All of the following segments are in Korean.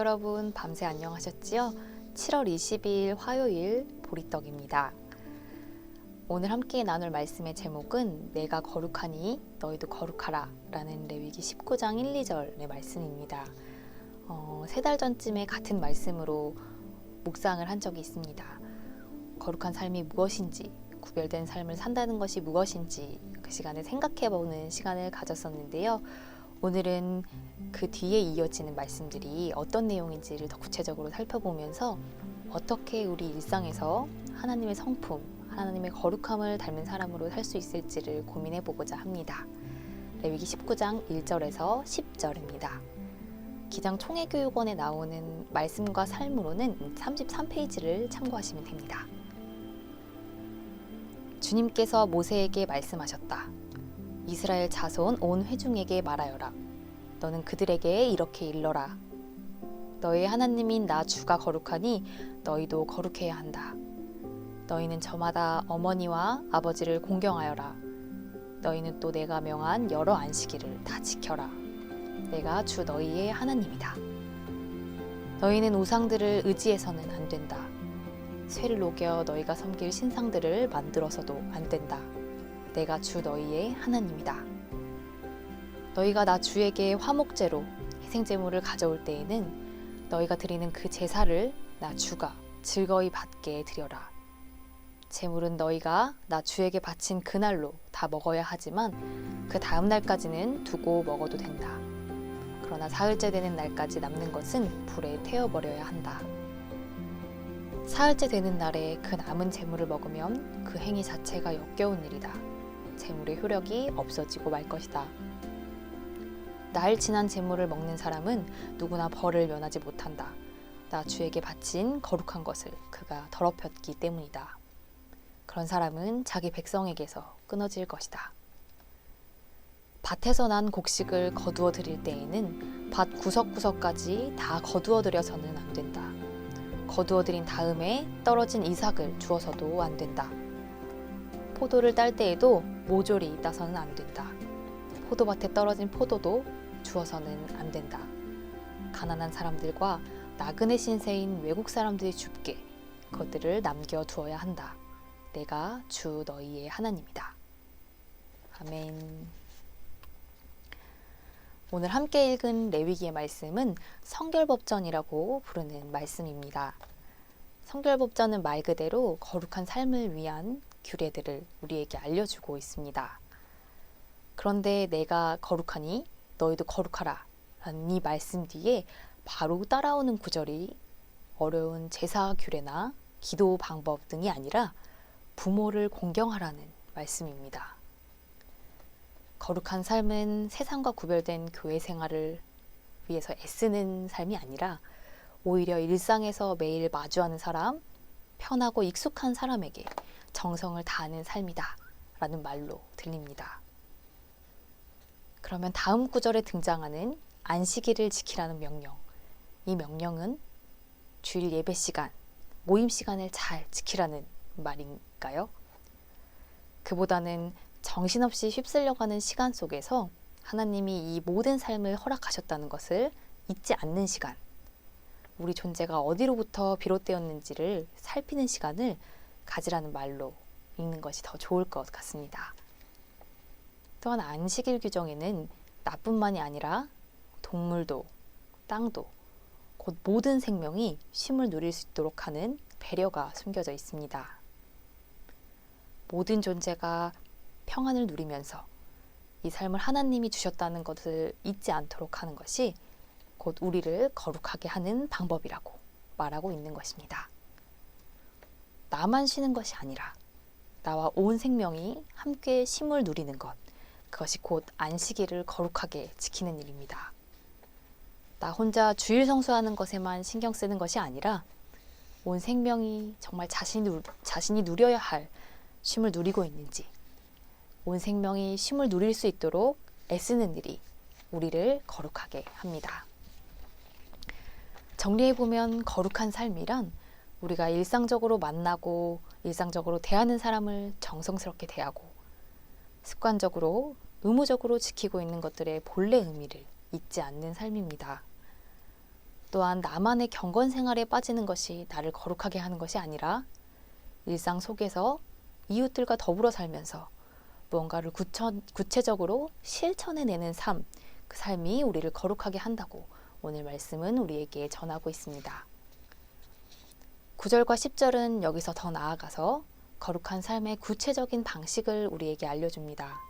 여러분, 밤새 안녕하셨지요? 7월 22일 화요일 보리떡입니다. 오늘 함께 나눌 말씀의 제목은 내가 거룩하니 너희도 거룩하라 라는 레위기 19장 1, 2절의 말씀입니다. 3달 전쯤에 같은 말씀으로 묵상을 한 적이 있습니다. 거룩한 삶이 무엇인지, 구별된 삶을 산다는 것이 무엇인지 그 시간에 생각해보는 시간을 가졌었는데요. 오늘은 그 뒤에 이어지는 말씀들이 어떤 내용인지를 더 구체적으로 살펴보면서 어떻게 우리 일상에서 하나님의 성품, 하나님의 거룩함을 닮은 사람으로 살 수 있을지를 고민해보고자 합니다. 레위기 19장 1절에서 10절입니다. 기장 총회교육원에 나오는 말씀과 삶으로는 33페이지를 참고하시면 됩니다. 주님께서 모세에게 말씀하셨다. 이스라엘 자손 온 회중에게 말하여라. 너는 그들에게 이렇게 일러라. 너희 하나님인 나 주가 거룩하니 너희도 거룩해야 한다. 너희는 저마다 어머니와 아버지를 공경하여라. 너희는 또 내가 명한 여러 안식일을 다 지켜라. 내가 주 너희의 하나님이다. 너희는 우상들을 의지해서는 안 된다. 쇠를 녹여 너희가 섬길 신상들을 만들어서도 안 된다. 내가 주 너희의 하나님이다. 너희가 나 주에게 화목제로 희생제물을 가져올 때에는 너희가 드리는 그 제사를 나 주가 즐거이 받게 드려라. 제물은 너희가 나 주에게 바친 그날로 다 먹어야 하지만 그 다음 날까지는 두고 먹어도 된다. 그러나 사흘째 되는 날까지 남는 것은 불에 태워버려야 한다. 사흘째 되는 날에 그 남은 제물을 먹으면 그 행위 자체가 역겨운 일이다. 제물의 효력이 없어지고 말 것이다. 날 지난 제물을 먹는 사람은 누구나 벌을 면하지 못한다. 나 주에게 바친 거룩한 것을 그가 더럽혔기 때문이다. 그런 사람은 자기 백성에게서 끊어질 것이다. 밭에서 난 곡식을 거두어 드릴 때에는 밭 구석구석까지 다 거두어 드려서는 안 된다. 거두어 드린 다음에 떨어진 이삭을 주어서도 안 된다. 포도를 딸 때에도 모조리 따서는 안 된다. 포도밭에 떨어진 포도도 주어서는 안 된다. 가난한 사람들과 나그네 신세인 외국 사람들이 줍게 그것들을 남겨두어야 한다. 내가 주 너희의 하나님이다. 아멘. 오늘 함께 읽은 레위기의 말씀은 성결법전이라고 부르는 말씀입니다. 성결법전은 말 그대로 거룩한 삶을 위한 규례들을 우리에게 알려주고 있습니다. 그런데 내가 거룩하니 너희도 거룩하라 라는 이 말씀 뒤에 바로 따라오는 구절이 어려운 제사 규례나 기도 방법 등이 아니라 부모를 공경하라는 말씀입니다. 거룩한 삶은 세상과 구별된 교회 생활을 위해서 애쓰는 삶이 아니라 오히려 일상에서 매일 마주하는 사람, 편하고 익숙한 사람에게 정성을 다하는 삶이다 라는 말로 들립니다. 그러면 다음 구절에 등장하는 안식일을 지키라는 명령, 이 명령은 주일 예배 시간, 모임 시간을 잘 지키라는 말인가요? 그보다는 정신없이 휩쓸려가는 시간 속에서 하나님이 이 모든 삶을 허락하셨다는 것을 잊지 않는 시간, 우리 존재가 어디로부터 비롯되었는지를 살피는 시간을 가지라는 말로 읽는 것이 더 좋을 것 같습니다. 또한 안식일 규정에는 나뿐만이 아니라 동물도, 땅도, 곧 모든 생명이 쉼을 누릴 수 있도록 하는 배려가 숨겨져 있습니다. 모든 존재가 평안을 누리면서 이 삶을 하나님이 주셨다는 것을 잊지 않도록 하는 것이 곧 우리를 거룩하게 하는 방법이라고 말하고 있는 것입니다. 나만 쉬는 것이 아니라 나와 온 생명이 함께 쉼을 누리는 것, 그것이 곧 안식일을 거룩하게 지키는 일입니다. 나 혼자 주일 성수하는 것에만 신경 쓰는 것이 아니라 온 생명이 정말 자신이 누려야 할 쉼을 누리고 있는지, 온 생명이 쉼을 누릴 수 있도록 애쓰는 일이 우리를 거룩하게 합니다. 정리해보면 거룩한 삶이란 우리가 일상적으로 만나고 일상적으로 대하는 사람을 정성스럽게 대하고 습관적으로 의무적으로 지키고 있는 것들의 본래 의미를 잊지 않는 삶입니다. 또한 나만의 경건 생활에 빠지는 것이 나를 거룩하게 하는 것이 아니라 일상 속에서 이웃들과 더불어 살면서 무언가를 구체적으로 실천해내는 삶, 그 삶이 우리를 거룩하게 한다고 오늘 말씀은 우리에게 전하고 있습니다. 9절과 10절은 여기서 더 나아가서 거룩한 삶의 구체적인 방식을 우리에게 알려줍니다.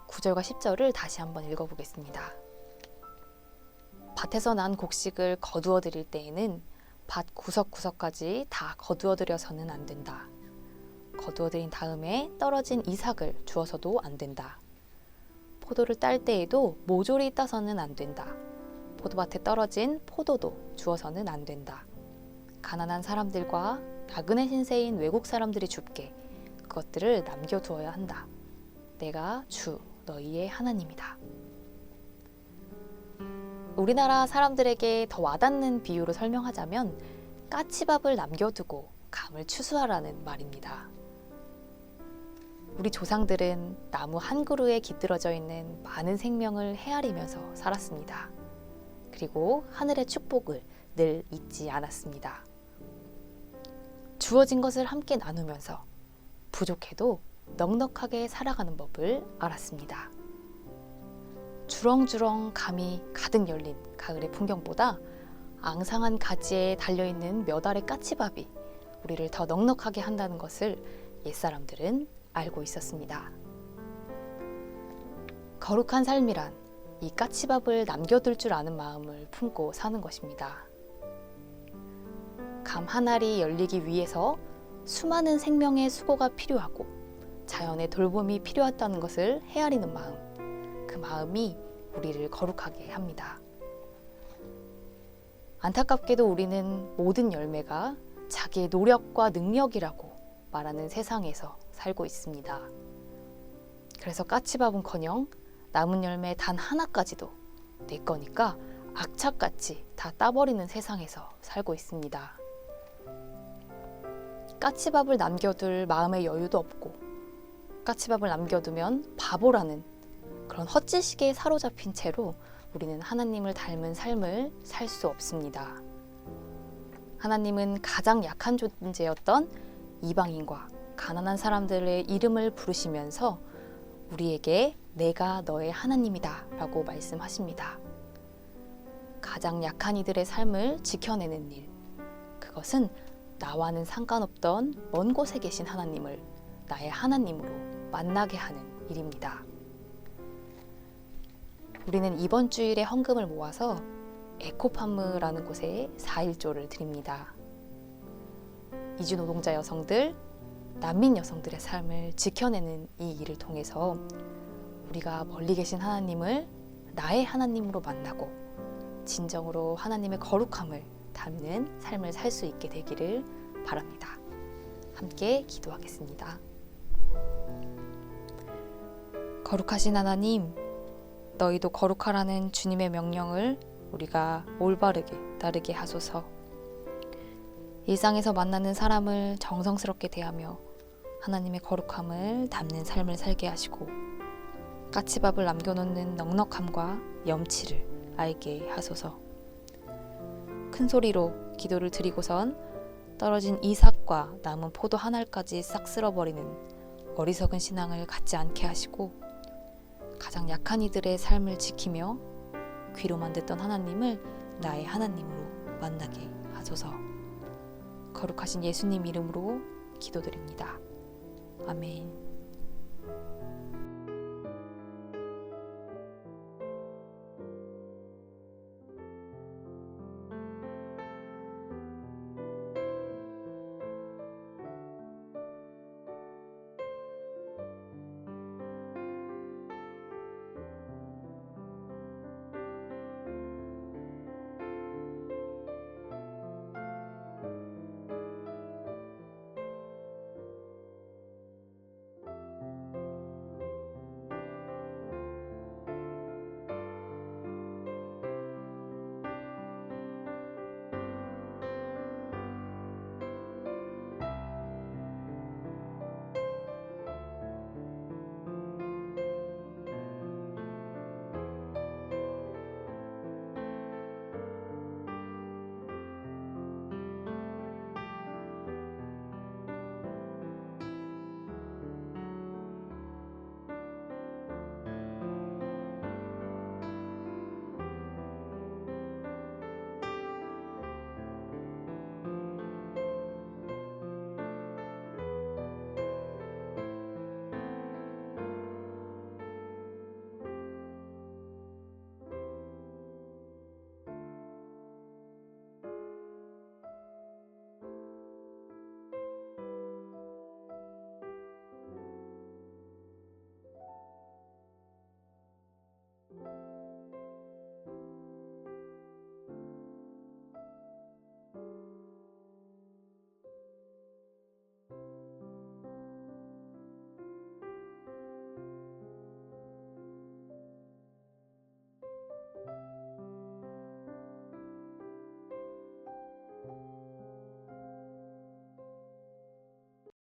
9절과 10절을 다시 한번 읽어보겠습니다. 밭에서 난 곡식을 거두어 드릴 때에는 밭 구석구석까지 다 거두어 들여서는 안 된다. 거두어 들인 다음에 떨어진 이삭을 주워서도 안 된다. 포도를 딸 때에도 모조리 따서는 안 된다. 포도밭에 떨어진 포도도 주워서는 안 된다. 가난한 사람들과 나그네 신세인 외국 사람들이 줍게 그것들을 남겨두어야 한다. 내가 주 너희의 하나님이다. 우리나라 사람들에게 더 와닿는 비유로 설명하자면 까치밥을 남겨두고 감을 추수하라는 말입니다. 우리 조상들은 나무 한 그루에 깃들어져 있는 많은 생명을 헤아리면서 살았습니다. 그리고 하늘의 축복을 늘 잊지 않았습니다. 주어진 것을 함께 나누면서 부족해도 넉넉하게 살아가는 법을 알았습니다. 주렁주렁 감이 가득 열린 가을의 풍경보다 앙상한 가지에 달려있는 몇 알의 까치밥이 우리를 더 넉넉하게 한다는 것을 옛사람들은 알고 있었습니다. 거룩한 삶이란 이 까치밥을 남겨둘 줄 아는 마음을 품고 사는 것입니다. 감 한 알이 열리기 위해서 수많은 생명의 수고가 필요하고 자연의 돌봄이 필요하다는 것을 헤아리는 마음, 그 마음이 우리를 거룩하게 합니다. 안타깝게도 우리는 모든 열매가 자기의 노력과 능력이라고 말하는 세상에서 살고 있습니다. 그래서 까치밥은커녕 남은 열매 단 하나까지도 내 거니까 악착같이 다 따버리는 세상에서 살고 있습니다. 까치밥을 남겨둘 마음의 여유도 없고 까치밥을 남겨두면 바보라는 그런 헛지식에 사로잡힌 채로 우리는 하나님을 닮은 삶을 살 수 없습니다. 하나님은 가장 약한 존재였던 이방인과 가난한 사람들의 이름을 부르시면서 우리에게 내가 너의 하나님이다 라고 말씀하십니다. 가장 약한 이들의 삶을 지켜내는 일, 그것은 나와는 상관없던 먼 곳에 계신 하나님을 나의 하나님으로 만나게 하는 일입니다. 우리는 이번 주일에 헌금을 모아서 에코팜이라는 곳에 4.1조를 드립니다. 이주 노동자 여성들, 난민 여성들의 삶을 지켜내는 이 일을 통해서 우리가 멀리 계신 하나님을 나의 하나님으로 만나고 진정으로 하나님의 거룩함을 담는 삶을 살 수 있게 되기를 바랍니다. 함께 기도하겠습니다. 거룩하신 하나님, 너희도 거룩하라는 주님의 명령을 우리가 올바르게 따르게 하소서. 일상에서 만나는 사람을 정성스럽게 대하며 하나님의 거룩함을 담는 삶을 살게 하시고 까치밥을 남겨놓는 넉넉함과 염치를 알게 하소서. 큰 소리로 기도를 드리고선 떨어진 이삭과 남은 포도 한 알까지 싹 쓸어버리는 어리석은 신앙을 갖지 않게 하시고 가장 약한 이들의 삶을 지키며 귀로만 듣던 하나님을 나의 하나님으로 만나게 하소서. 거룩하신 예수님 이름으로 기도드립니다. 아멘.